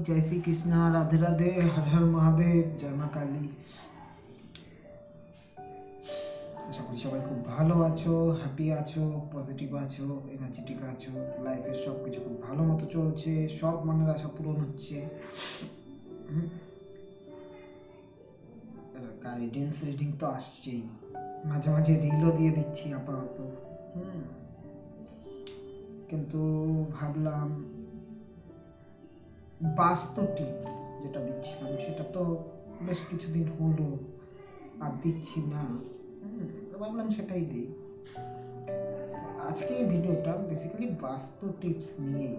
जय श्री कृष्णा, राधे राधे, हर हर महादेव, जय মা কালী। আশা করি সবাই খুব ভালো আছো, হ্যাপি আছো, পজিটিভ আছো, এনার্জেটিক আছো। লাইফের সব কিছু খুব ভালো মতো চলছে, সব মনের আশা পূরণ হচ্ছে। গাইডেন্স রিডিং তো আসছেই, মাঝে মাঝে রিলও দিয়ে দিচ্ছি আপাতত। কিন্তু ভাবলাম বাস্তু টিপস যেটা দিচ্ছিলাম সেটা তো বেশ কিছুদিন হলো আর দিচ্ছি না, তো ভাবলাম সেটাই দিই। আজকে এই ভিডিওটা বেসিক্যালি বাস্তু টিপস নিয়েই।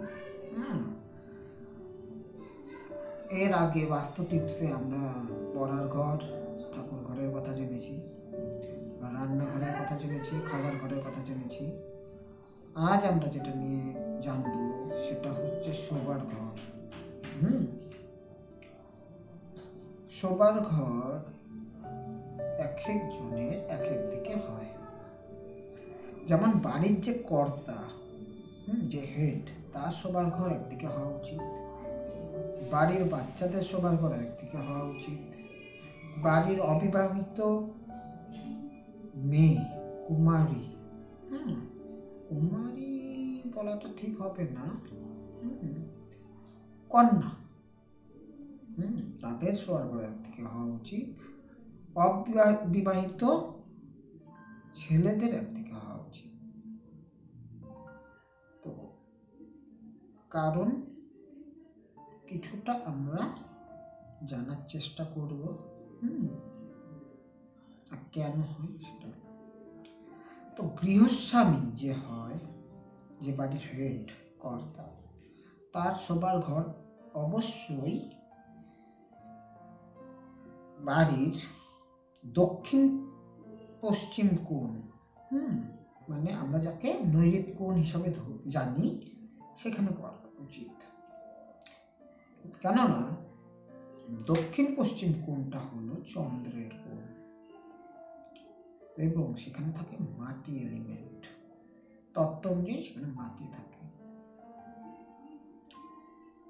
এর আগে বাস্তু টিপসে আমরা পড়ার ঘর, ঠাকুর ঘরের কথা জেনেছি, রান্নাঘরের কথা জেনেছি, খাবার ঘরের কথা জেনেছি। আজ আমরা যেটা নিয়ে জানবো সেটা হচ্ছে শোবার ঘর। শোবার ঘর এক একজনের এক এক দিকে হয়। যেমন বাড়ির যে কর্তা, যে হেড, তার শোবার ঘর একদিকে হওয়া উচিত। বাড়ির বাচ্চাদের শোবার ঘর একদিকে হওয়া উচিত। বাড়ির অবিবাহিত মেয়ে, কুমারী, কুমারী বলাটা ঠিক হবে না, কন্যা, তাদের শোবার ঘর একদিকে হওয়া উচিত। অবিবাহিত ছেলেদের একদিকে হওয়া উচিত। তো কারণ কিছুটা আমরা জানার চেষ্টা করব, আর কেন হয় সেটা। তো গৃহস্বামী যে হয়, যে বাড়ির হেড, কর্তা, তার শোবার ঘর অবশ্যই বাড়ির দক্ষিণ পশ্চিম কোণ, মানে আমরা যাকে নৈঋত কোণ হিসাবে জানি, সেখানে করা উচিত। কেননা দক্ষিণ পশ্চিম কোণটা হলো চন্দ্রের কোণ এবং সেখানে থাকে মাটি এলিমেন্ট, তত্ত্ব অনুযায়ী সেখানে মাটি থাকে।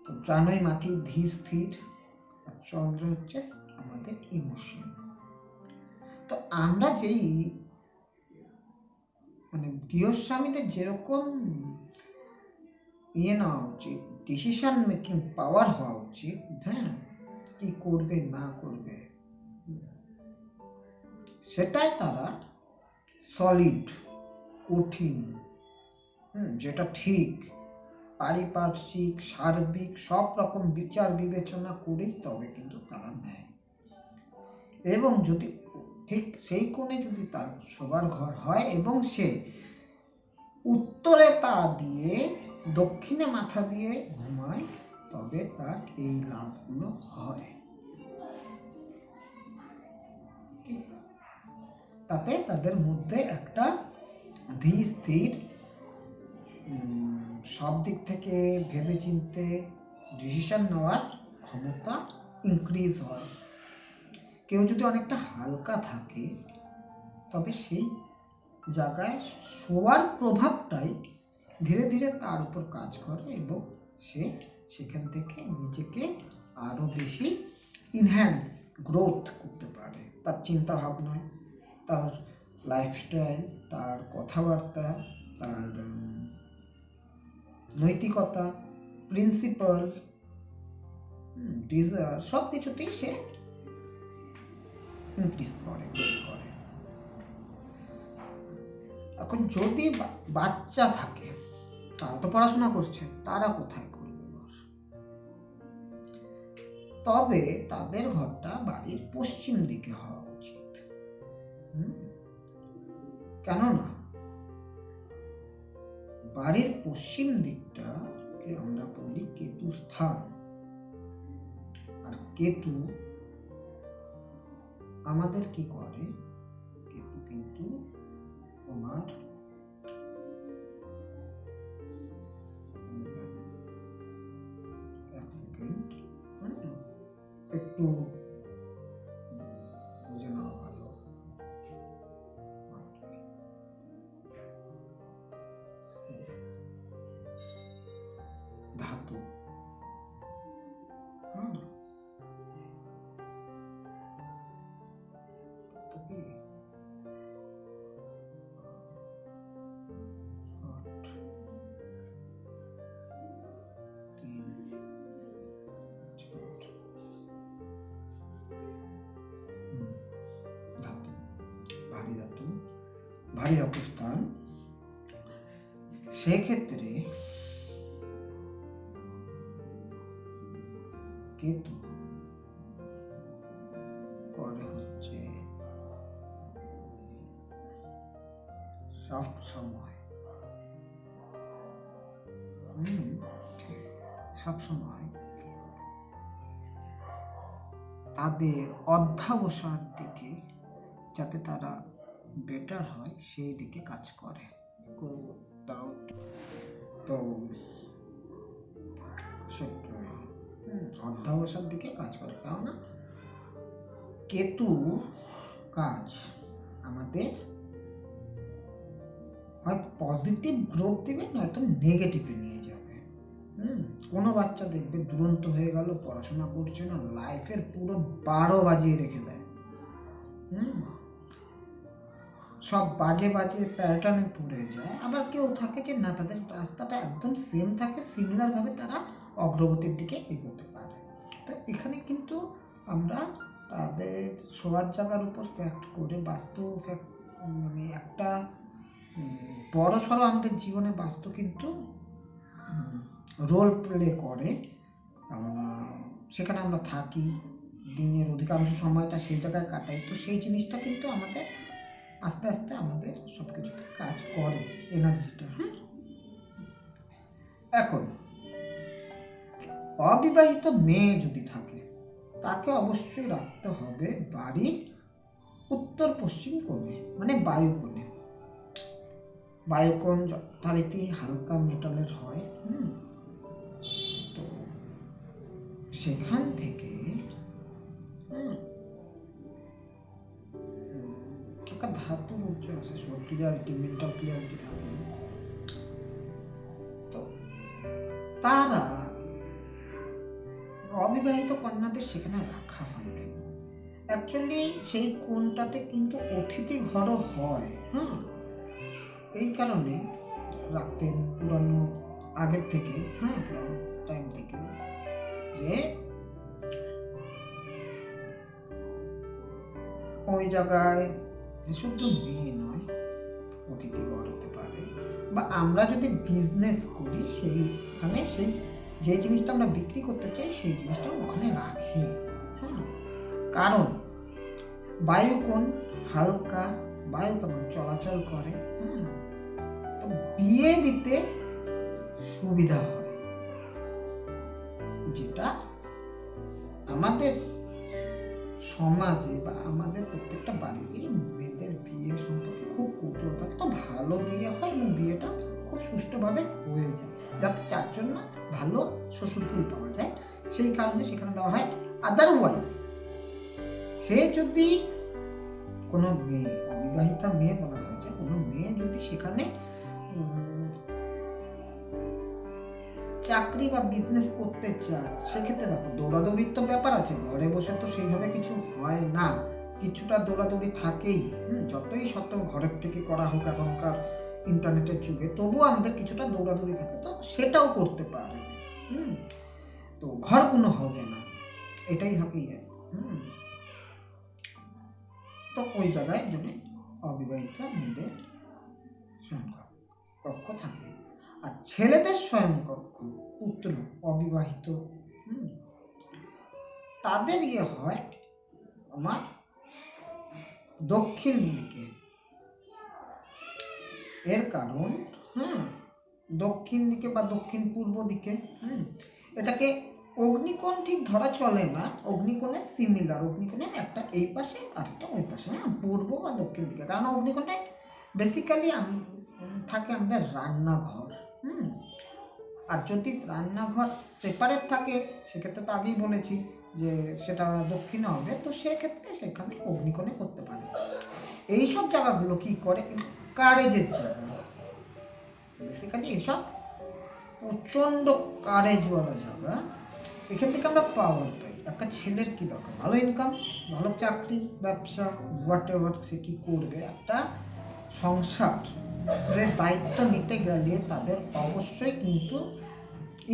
তো জানোই মাটি ধীর স্থির, আর চন্দ্র হচ্ছে আমাদের ইমোশন। তো আমরা যেই মানে গৃহস্বামীদের যেরকম নেওয়া উচিত, ডিসিশন মেকিং পাওয়ার হওয়া উচিত, কি করবে না করবে, সেটাই তারা সলিড, কঠিন, যেটা ঠিক, পারিপার্শ্বিক, সার্বিক সব রকম বিচার বিবেচনা করেই তবে কিন্তু তারা নেয়। এবং যদি ঠিক সেই কোণে যদি তার শোবার ঘর হয় এবং সে উত্তরে পা দিয়ে দক্ষিণে মাথা দিয়ে ঘুমায়, তবে তার এই লাভগুলো হয়। তাতে তাদের মধ্যে একটা ধীর স্থির, সব দিক থেকে ভেবে চিনতে ডিসিশন নেওয়ার ক্ষমতা ইনক্রিজ হয়। কেউ যদি অনেকটা হালকা থাকে, তবে সেই জায়গায় শোয়ার প্রভাবটাই ধীরে ধীরে তার উপর কাজ করে এবং সে সেখান থেকে নিজেকে আরো বেশি ইনহ্যান্স, গ্রোথ করতে পারে। তার চিন্তা ভাবনায়, তার লাইফস্টাইল, তার কথাবার্তা, তার নৈতিকতা, প্রিন্সিপাল, ডিজায়ার, সব কিছুতেই সে ইনক্রিজ করে, গ্রোথ করে। এখন যদি বাচ্চা থাকে, তারা তো পড়াশোনা করছে, তারা কোথায় করবে? তবে তাদের ঘরটা বাড়ির পশ্চিম দিকে হওয়া উচিত। কেননা বাড়ির পশ্চিম দিকটাকে আমরা বলি কেতু স্থান। আর কেতু আমাদের কি করে? কেতু কিন্তু তোমার একটু বুঝে নেওয়া ভালো। ধাতু, তো কি 8 3 ধাতু ভারী ধাতু স্থান, সেক্ষেত্রে কেতু পরে হচ্ছে সব সময় তাদের অধ্যাবসার দিকে যাতে তারা বেটার হয় সেই দিকে কাজ করে। তো অধ্যাবসার দিকে কাজ করে, কেননা কেতু কাজ আমাদের হয় পজিটিভ গ্রোথ দিবে, নয়তো নেগেটিভে নিয়ে যাবে। কোনো বাচ্চা দেখবে দুরন্ত হয়ে গেল, পড়াশোনা করছে না, লাইফের পুরো 12 বাজিয়ে রেখে দেয়। সব বাজে বাজে প্যাটার্নে পড়ে যায়। আবার কেউ থাকে যে না, তাদের রাস্তাটা একদম সেম থাকে, সিমিলার ভাবে তারা অগ্রগতির দিকে এগোতে পারে। তো এখানে কিন্তু আমরা তাদের শোয়ার জায়গার উপর ফ্যাক্ট করে বাস্তু ফ্যাক্ট, মানে একটা বড় সড়ো আমাদের জীবনে বাস্তু কিন্তু রোল প্লে করে। কেননা সেখানে আমরা থাকি, দিনের অধিকাংশ সময়টা সেই জায়গায় কাটাই। তো সেই জিনিসটা কিন্তু আমাদের আস্তে আস্তে আমাদের সব কিছুতে কাজ করে, এনার্জিটা। এখন অবিবাহিত মেয়ে যদি থাকে, তাকে অবশ্যই রাখতে হবে বাড়ির উত্তর পশ্চিম কোণে, মানে বায়ুকোণে। বায়ুকোণ যথারীতি হালকা মেটালের হয়। তো সেখান থেকে একটা ধাতুর উচ্চ আছে, সোল ক্লিয়ারিটি, মেন্টাল ক্লিয়ারিটি থাকে। তো তারা অবিবাহিত কন্যাদের সেখানে রাখা হয় কেন? অ্যাকচুয়ালি সেই কোণটাতে কিন্তু অতিথি ঘরও হয়। এই কারণে রাখতেন পুরানো আগের থেকে, পুরানো টাইম থেকে, যে ওই জায়গায় শুধু মেয়ে নয়, অতিথি ঘর হতে পারে। বা আমরা যদি বিজনেস করি, সেইখানে সেই যে জিনিসটা আমরা বিক্রি করতে চাই সেই জিনিসটা ওখানে রাখি। কারণ বায়ুকোণ হালকা, বায়ু কেমন চলাচল করে, তো বিয়ে দিতে সুবিধা হয়, যেটা আমাদের সমাজে বা আমাদের প্রত্যেকটা বাড়িরই মেয়েদের বিয়ে সম্পর্কে খুব কৌতূহল থাকে। তো ভালো বিয়ে হয় এবং বিয়েটা খুব সুষ্ঠুভাবে হয়ে যায়, যাতে তার জন্য ভালো শ্বশুরকুল পাওয়া যায়, সেই কারণে সেখানে দেওয়া হয়। আদারওয়াইজ সে যদি কোনো মেয়ে, অবিবাহিতা মেয়ে বলা হয়েছে, কোনো মেয়ে যদি সেখানে চাকরি বা বিজনেস করতে চায়, সেক্ষেত্রে দেখো দৌড়াদৌড়ির তো ব্যাপার আছে, ঘরে বসে তো সেইভাবে কিছু হয় না, কিছুটা দৌড়াদৌড়ি থাকেই। যতই শত ঘরের থেকে করা হোক এখনকার ইন্টারনেটের যুগে, তবুও আমাদের কিছুটা দৌড়াদৌড়ি থাকে, তো সেটাও করতে পারে। তো ঘর কোনো হবে না, এটাই হবে। তো ওই জায়গায় জন্য অবিবাহিত মেয়েদের কক্ষ থাকে। আর ছেলেদের স্বয়ংকক্ষ, পুত্র অবিবাহিত, তাদের ইয়ে হয় আমার দক্ষিণ দিকে। এর কারণ দক্ষিণ দিকে বা দক্ষিণ পূর্ব দিকে, এটাকে অগ্নিকোণ ঠিক ধরা চলে না, অগ্নিকোণের সিমিলার, অগ্নিকোণের একটা এই পাশে আর একটা ওই পাশে, পূর্ব বা দক্ষিণ দিকে। কারণ অগ্নিকোণে বেসিক্যালি থাকে আমাদের রান্নাঘর। আর যদি রান্নাঘর সেপারেট থাকে, সেক্ষেত্রে তো আগেই বলেছি যে সেটা দক্ষিণে হবে, তো সেক্ষেত্রে সেখানে অগ্নিকোণে করতে পারে। এইসব জায়গাগুলো কি করে, কারেজের জায়গা, বেসিক্যালি এসব প্রচণ্ড কারেজওয়ালা জায়গা, এখান থেকে আমরা পাওয়ার পাই। একটা ছেলের কি দরকার? ভালো ইনকাম, ভালো চাকরি, ব্যবসা, হোয়াট এভার সে কি করবে। একটা সংসারের দায়িত্ব নিতে গেলে তাদের অবশ্যই কিন্তু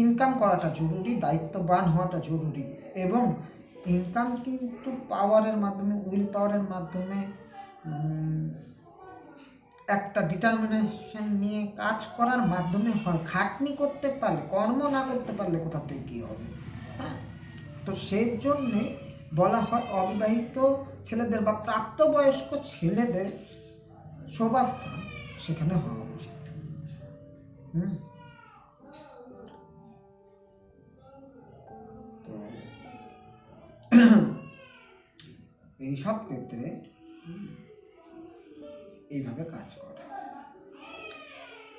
ইনকাম করাটা জরুরি, দায়িত্ববান হওয়াটা জরুরি। এবং ইনকাম কিন্তু পাওয়ারের মাধ্যমে, উইল পাওয়ারের মাধ্যমে, একটা ডিটারমিনেশন নিয়ে কাজ করার মাধ্যমে হয়। খাটনি করতে পারলে, কর্ম না করতে পারলে কোথা থেকে কী হবে? হ্যাঁ, তো সেই জন্যে বলা হয় অবিবাহিত ছেলেদের বা প্রাপ্তবয়স্ক ছেলেদের শোভাস্থান সেখানে হওয়া উচিত। এইসব ক্ষেত্রে এইভাবে কাজ করে।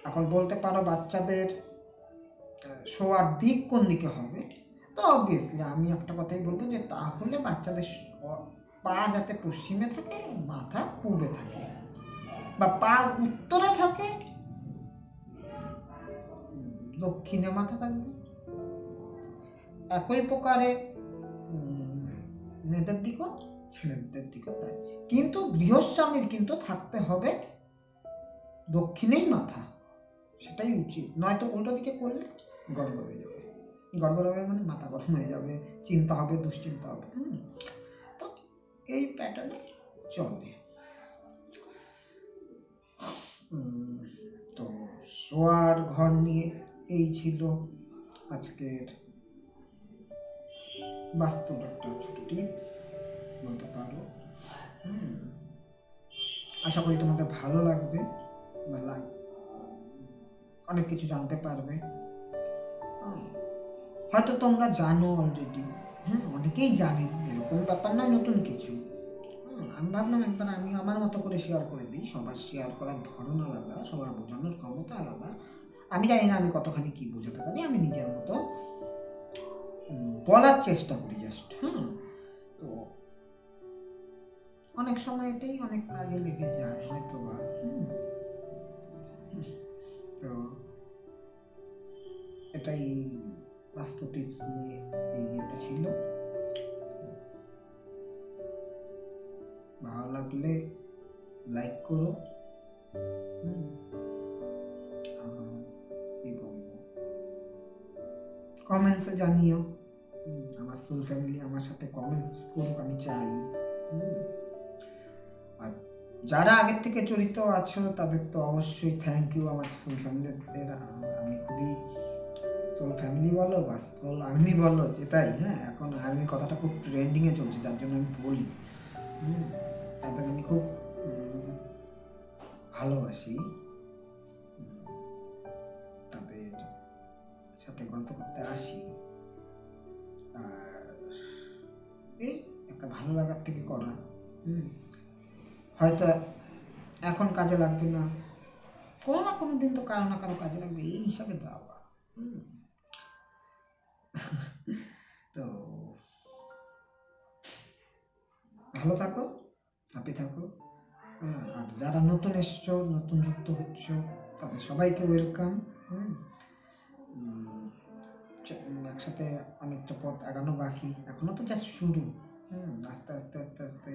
এখন বলতে পারো বাচ্চাদের শোয়ার দিক কোন দিকে হবে, তো অবভিয়াসলি আমি একটা কথাই বলবো যে তাহলে বাচ্চাদের পা যাতে পশ্চিমে থাকে, মাথা পূবে থাকে, বা পা উত্তরে থাকে, দক্ষিণে মাথা থাকবে। একই প্রকারে মেয়েদের দিকও ছেলেদের দিকও তাই। কিন্তু গৃহস্বামীর কিন্তু থাকতে হবে দক্ষিণেই মাথা, সেটাই উচিত। নয়তো উল্টো দিকে করলে গড়বড় হয়ে যাবে। গড়বড় হবে মানে মাথা গরম হয়ে যাবে, চিন্তা হবে, দুশ্চিন্তা হবে। তো এই প্যাটার্নে চলে। তো শোয়ার ঘর নিয়ে এই ছিল আজকের বাস্তব একটা ছোট টিপস বলতে পারো। আশা করি তোমাদের ভালো লাগবে বা অনেক কিছু জানতে পারবে। হয়তো তোমরা জানো অলরেডি, অনেকেই জানেন, এরকম ব্যাপার নয় নতুন কিছু। আমি ভাবলাম একবার আমি আমার মতো করে শেয়ার করে দিই। সবার শেয়ার করার ধরন আলাদা, সবার বোঝানোর ক্ষমতা আলাদা। আমি জানি না আমি কতখানি কি বোঝাতে পারি, আমি নিজের মতো বলার চেষ্টা করি জাস্ট। তো অনেক সময় এটাই অনেক কাজে লেগে যায় হয়তো বা। তো এটাই বাস্তব টিপস নিয়ে এই ইয়েতে ছিল। ভালো লাগলে লাইক করো, কমেন্টসে জানিও। আমার সোল ফ্যামিলি আমার সাথে কমেন্টস করুক, আমি চাই। আর যারা আগের থেকে জড়িত আছো তাদের তো অবশ্যই থ্যাংক ইউ। আমার সোল ফ্যামিলিদের আমি খুবই, সোল ফ্যামিলি বলো বা সোল আর্মি বলো, যেটাই। এখন আর্মি কথাটা খুব ট্রেন্ডিংয়ে চলছে, যার জন্য আমি বলি। তাদের আমি খুব ভালোবাসি, তাদের সাথে গল্প করতে আসি। আর এই একটা ভালো লাগার থেকে করা, হয়তো এখন কাজে লাগবে না, কোনো না কোনো দিন তো কারো না কারো কাজে লাগবে, এই হিসাবে দেওয়া। তো ভালো থাকো, হ্যাপি থাকো। আর যারা নতুন এসছো, নতুন যুক্ত হচ্ছ, তাদের সবাইকে ওয়েলকাম। একসাথে অনেকটা পথ আগানো বাকি, এখনো তো জাস্ট শুরু। আস্তে আস্তে আস্তে আস্তে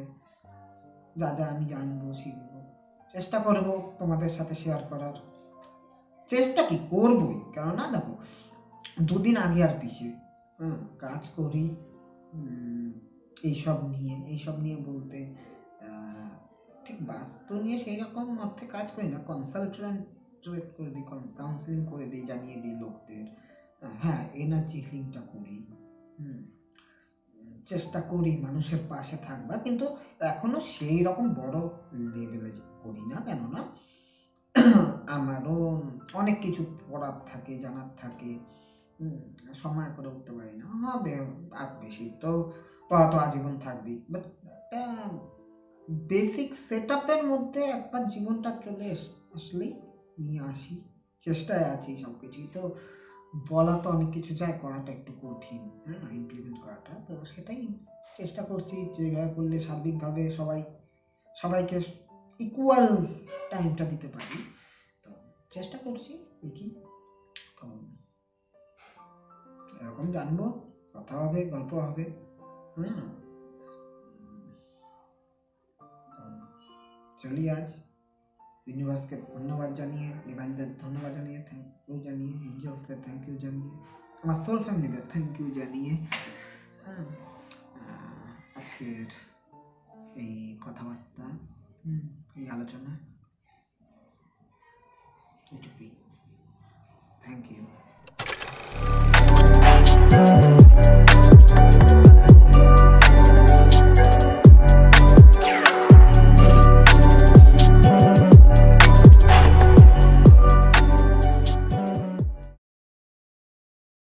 যা যা আমি জানবো, শিখবো, চেষ্টা করব তোমাদের সাথে শেয়ার করার। চেষ্টা কি করবই, কেননা দেখো দুদিন আগে আর পিছিয়ে কাজ করি এইসব নিয়ে বলতে ঠিক বাস্তু নিয়ে সেই রকম অর্থে কাজ করি না, কনসালটেন্ট করে দিই, কাউন্সিলিং করে দিই, জানিয়ে দিই লোকদের। এনার্জি হিলিংটা করি, চেষ্টা করি মানুষের পাশে থাকবার, কিন্তু এখনো সেই রকম বড় লেভেলে করি না, কেননা আমারও অনেক কিছু পড়ার থাকে, জানার থাকে, সময় করে উঠতে পারি না। হবে আর বেশি তো পড়া তো আজীবন থাকবেই, বাট একটা বেসিক সেট আপের মধ্যে একবার জীবনটা চলে আসলেই নিয়ে আসি, চেষ্টায় আছি সব কিছুই। তো বলা তো অনেক কিছু যায়, করাটা একটু কঠিন, ইমপ্লিমেন্ট করাটা। তো সেটাই চেষ্টা করছি, যেভাবে করলে সার্বিকভাবে সবাইকে ইকুয়াল টাইমটা দিতে পারি। তো চেষ্টা করছি, দেখি। তো এরকম জানবো, কথা হবে, গল্প হবে। হ্যাঁ, তো চলি আজ ইউনিভার্সকে ধন্যবাদ জানিয়ে, ডিভাইনদের ধন্যবাদ জানিয়ে, থ্যাংক ইউ জানিয়ে, এঞ্জেলসকে থ্যাংক ইউ জানিয়ে, আমার সোল ফ্যামিলিদের থ্যাংক ইউ জানিয়ে, হ্যাঁ, আজকের এই কথাবার্তা, এই আলোচনা